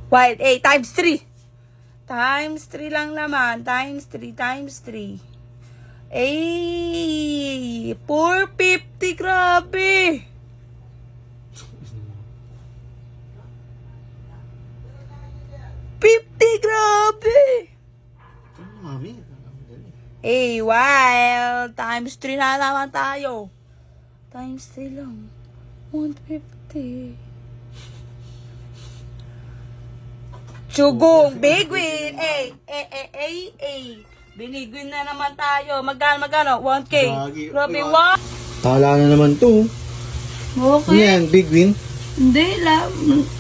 Wild A times 3. Times 3 lang naman. Times 3, times 3. Ay, 450, grabe. Grabe. Mami. Hey, wild. Times 3 na naman tayo. Times 3 lang. 150. Chugong. Big win. Big win na naman tayo. Magkano? 1K. Grabe, wow. Tala na naman to. Okay. Yan, big win. Hindi,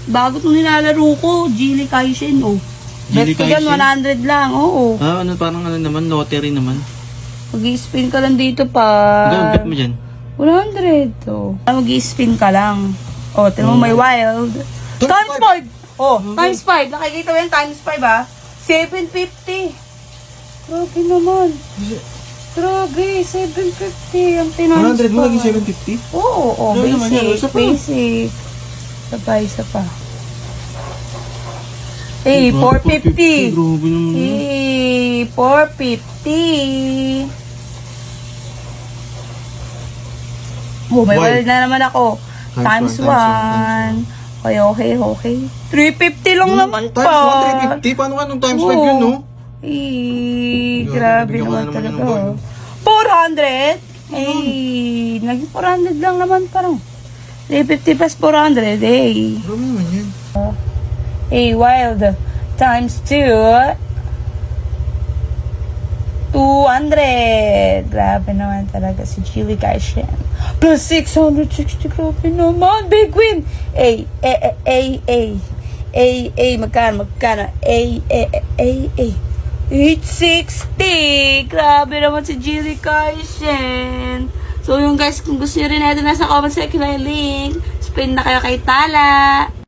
bago itong nilalaro ko, Gili Kaisen, oh. Gili Bet ko yan, Kaisen? 100 lang, oo. Parang naman, lottery naman. Mag-i-spin ka lang dito pa. Gano'n bet mo dyan? 100, oh. Mag-i-spin ka lang. Oh, tingnan mo may wild. Times 5! Oh, times 5. Nakikita mo yan, times 5, ha? 750. Grabe naman. Grabe, 750. Ang tinanong 100 mo lagi 750? Oo, Grabe naman yan, basic, isa pa. basic. Isa pa. Hey, 450. Grabe naman. Hey, 450. Oh, may Why? wild na naman ako. Times 1. Okay. 350 lang naman pa. Times 1, 350? Paano ka nung times 5 yun, no? Eh, Grabe, grabe bigyan naman ka naman talaga. ng 400? Eh, naging 400 lang naman parang. 350 plus 400, eh. Grabe naman yan. A wild times 2 200. Grabe naman talaga si Gili Kaisen. Plus 660. Grabe naman. Big win. A magkano? A 860. Grabe naman si Gili Kaisen. So yung guys, kung gusto nyo rin natin nasa comment section na yung link. Spin na kayo kay Tala.